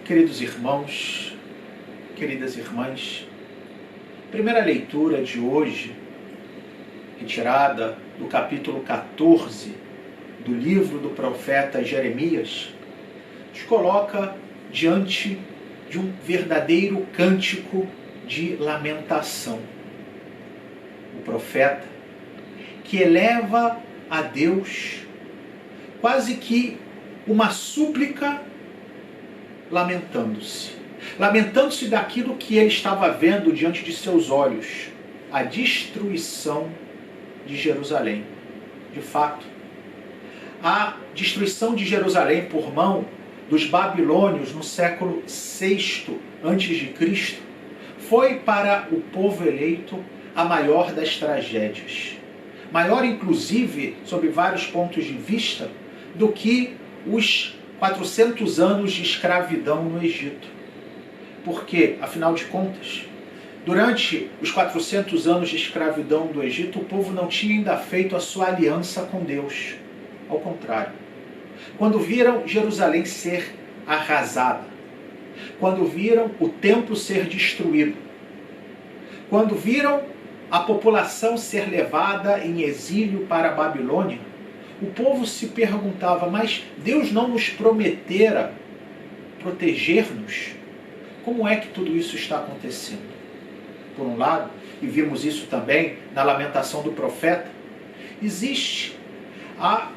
Queridos irmãos, queridas irmãs, primeira leitura de hoje, retirada do capítulo 14 do livro do profeta Jeremias, nos coloca diante de um verdadeiro cântico de lamentação. O profeta que eleva a Deus quase que uma súplica, lamentando-se daquilo que ele estava vendo diante de seus olhos, a destruição de Jerusalém. De fato, a destruição de Jerusalém por mão dos babilônios no século VI a.C. foi para o povo eleito a maior das tragédias. Maior, inclusive, sob vários pontos de vista, do que os 400 anos de escravidão no Egito. Porque, afinal de contas, durante os 400 anos de escravidão do Egito, o povo não tinha ainda feito a sua aliança com Deus. Ao contrário, quando viram Jerusalém ser arrasada, quando viram o templo ser destruído, quando viram a população ser levada em exílio para a Babilônia, o povo se perguntava, mas Deus não nos prometera proteger-nos? Como é que tudo isso está acontecendo? Por um lado, e vimos isso também na lamentação do profeta, existe a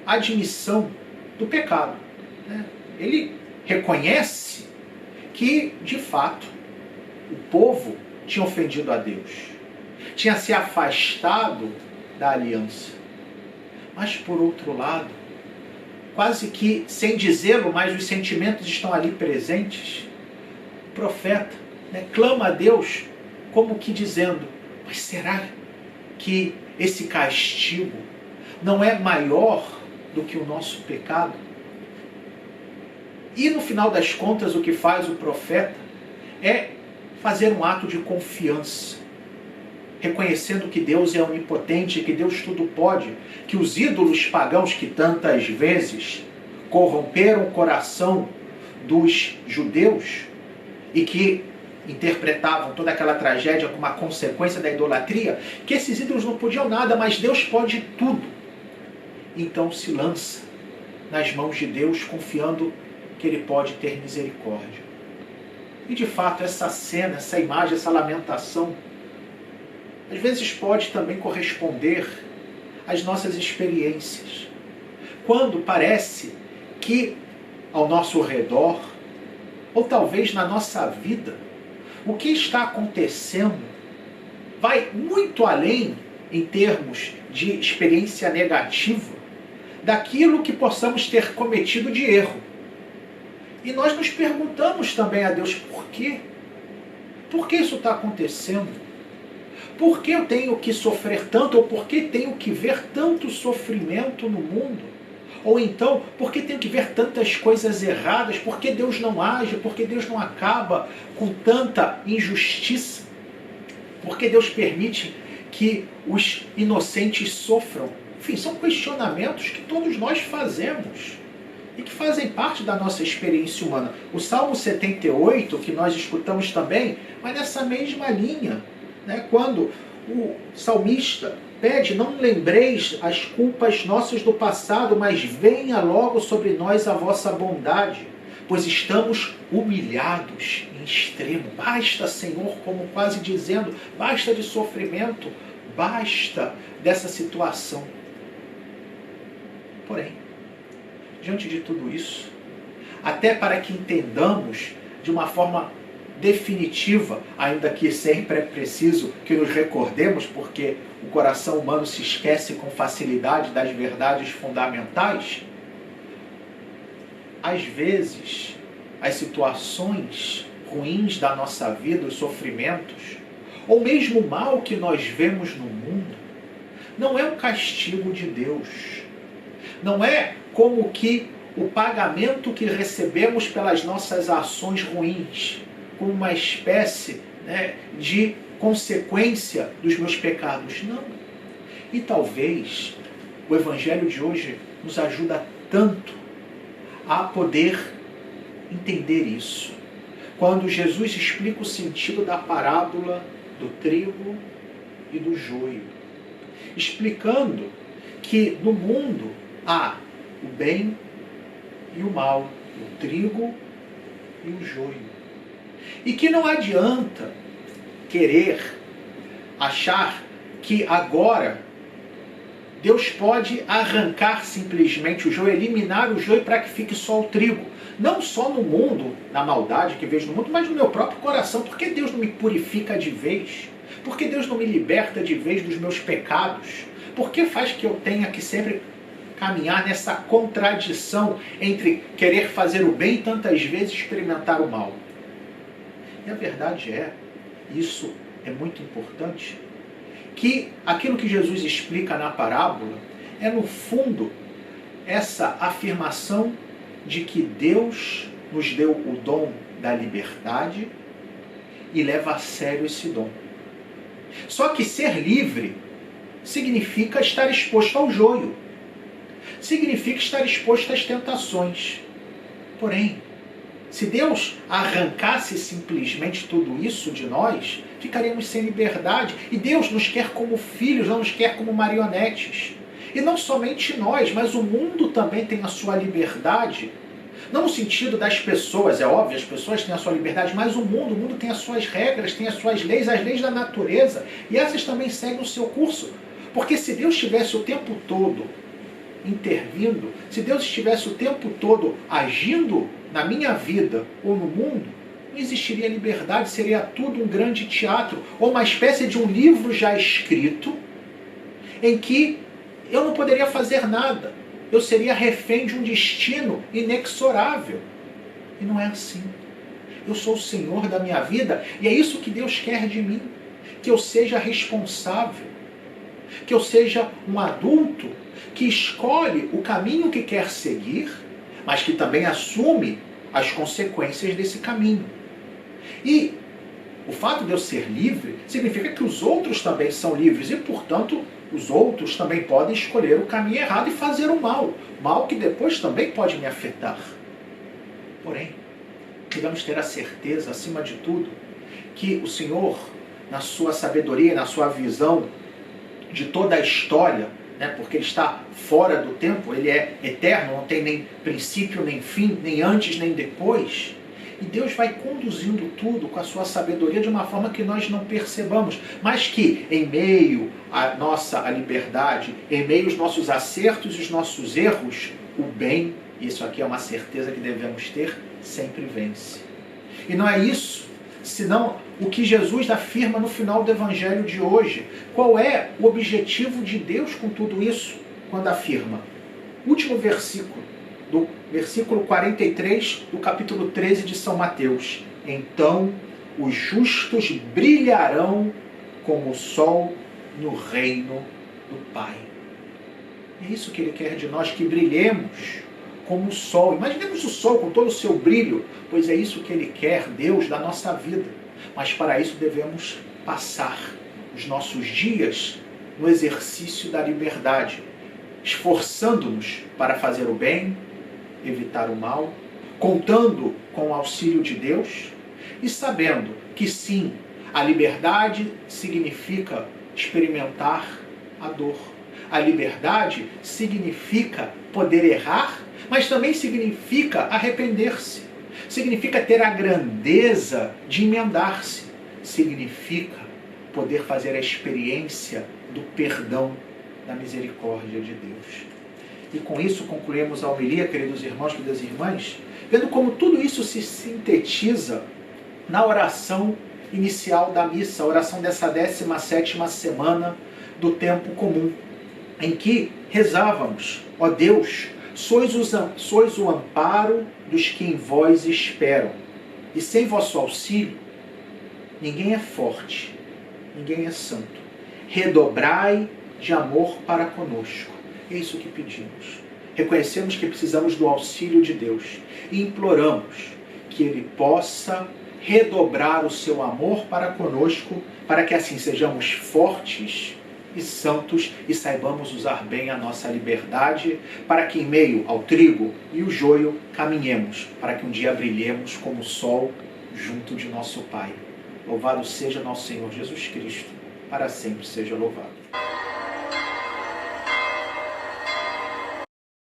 admissão do pecado. Ele reconhece que, de fato, o povo tinha ofendido a Deus, tinha se afastado da aliança. Mas, por outro lado, quase que sem dizê-lo, mas os sentimentos estão ali presentes, o profeta clama a Deus como que dizendo, mas será que esse castigo não é maior do que o nosso pecado? E no final das contas, o que faz o profeta é fazer um ato de confiança, reconhecendo que Deus é onipotente, que Deus tudo pode, que os ídolos pagãos que tantas vezes corromperam o coração dos judeus e que interpretavam toda aquela tragédia como uma consequência da idolatria, que esses ídolos não podiam nada, mas Deus pode tudo. Então se lança nas mãos de Deus, confiando que Ele pode ter misericórdia. E de fato essa cena, essa imagem, essa lamentação, às vezes pode também corresponder às nossas experiências. Quando parece que ao nosso redor, ou talvez na nossa vida, o que está acontecendo vai muito além, em termos de experiência negativa, daquilo que possamos ter cometido de erro. E nós nos perguntamos também a Deus, por quê? Por que isso está acontecendo? Por que eu tenho que sofrer tanto? Ou por que tenho que ver tanto sofrimento no mundo? Ou então, por que tenho que ver tantas coisas erradas? Por que Deus não age? Por que Deus não acaba com tanta injustiça? Por que Deus permite que os inocentes sofram? Enfim, são questionamentos que todos nós fazemos e que fazem parte da nossa experiência humana. O Salmo 78, que nós escutamos também, vai nessa mesma linha. Quando o salmista pede, não lembreis as culpas nossas do passado, mas venha logo sobre nós a vossa bondade, pois estamos humilhados em extremo. Basta, Senhor, como quase dizendo, basta de sofrimento, basta dessa situação. Porém, diante de tudo isso, até para que entendamos de uma forma definitiva, ainda que sempre é preciso que nos recordemos, porque o coração humano se esquece com facilidade das verdades fundamentais, às vezes as situações ruins da nossa vida, os sofrimentos, ou mesmo o mal que nós vemos no mundo, não é um castigo de Deus, não é como que o pagamento que recebemos pelas nossas ações ruins, como uma espécie de consequência dos meus pecados. Não. E talvez o Evangelho de hoje nos ajuda tanto a poder entender isso. Quando Jesus explica o sentido da parábola do trigo e do joio, explicando que no mundo há o bem e o mal, o trigo e o joio. E que não adianta querer achar que agora Deus pode arrancar simplesmente o joio, eliminar o joio para que fique só o trigo. Não só no mundo, na maldade que vejo no mundo, mas no meu próprio coração. Por que Deus não me purifica de vez? Por que Deus não me liberta de vez dos meus pecados? Por que faz que eu tenha que sempre caminhar nessa contradição entre querer fazer o bem e tantas vezes experimentar o mal? E a verdade é, isso é muito importante, que aquilo que Jesus explica na parábola é, no fundo, essa afirmação de que Deus nos deu o dom da liberdade e leva a sério esse dom. Só que ser livre significa estar exposto ao joio, significa estar exposto às tentações. Porém, se Deus arrancasse simplesmente tudo isso de nós, ficaríamos sem liberdade. E Deus nos quer como filhos, não nos quer como marionetes. E não somente nós, mas o mundo também tem a sua liberdade. Não no sentido das pessoas, é óbvio, as pessoas têm a sua liberdade, mas o mundo tem as suas regras, tem as suas leis, as leis da natureza. E essas também seguem o seu curso. Porque se Deus estivesse o tempo todo intervindo, se Deus estivesse o tempo todo agindo na minha vida ou no mundo, não existiria liberdade, seria tudo um grande teatro, ou uma espécie de um livro já escrito, em que eu não poderia fazer nada. Eu seria refém de um destino inexorável. E não é assim. Eu sou o Senhor da minha vida, e é isso que Deus quer de mim, que eu seja responsável, que eu seja um adulto que escolhe o caminho que quer seguir, mas que também assume as consequências desse caminho. E o fato de eu ser livre significa que os outros também são livres e, portanto, os outros também podem escolher o caminho errado e fazer o mal. Mal que depois também pode me afetar. Porém, devemos ter a certeza, acima de tudo, que o Senhor, na sua sabedoria, na sua visão de toda a história, porque Ele está fora do tempo, Ele é eterno, não tem nem princípio, nem fim, nem antes, nem depois. E Deus vai conduzindo tudo com a sua sabedoria de uma forma que nós não percebamos, mas que em meio à nossa liberdade, em meio aos nossos acertos e os nossos erros, o bem, isso aqui é uma certeza que devemos ter, sempre vence. E não é isso, senão o que Jesus afirma no final do Evangelho de hoje. Qual é o objetivo de Deus com tudo isso? Quando afirma, último versículo, do versículo 43 do capítulo 13 de São Mateus. Então os justos brilharão como o sol no reino do Pai. É isso que Ele quer de nós, que brilhemos como o sol. Imaginemos o sol com todo o seu brilho, pois é isso que Ele quer, Deus, da nossa vida. Mas para isso devemos passar os nossos dias no exercício da liberdade, esforçando-nos para fazer o bem, evitar o mal, contando com o auxílio de Deus e sabendo que sim, a liberdade significa experimentar a dor. A liberdade significa poder errar, mas também significa arrepender-se. Significa ter a grandeza de emendar-se. Significa poder fazer a experiência do perdão, da misericórdia de Deus. E com isso concluímos a homilia, queridos irmãos, queridas irmãs, vendo como tudo isso se sintetiza na oração inicial da missa, a oração dessa 17ª semana do tempo comum, em que rezávamos: ó Deus, sois o amparo dos que em vós esperam, e sem vosso auxílio ninguém é forte, ninguém é santo. Redobrai de amor para conosco. É isso que pedimos. Reconhecemos que precisamos do auxílio de Deus e imploramos que Ele possa redobrar o seu amor para conosco, para que assim sejamos fortes e santos e saibamos usar bem a nossa liberdade para que em meio ao trigo e o joio caminhemos, para que um dia brilhemos como o sol junto de nosso Pai. Louvado seja nosso Senhor Jesus Cristo, para sempre seja louvado.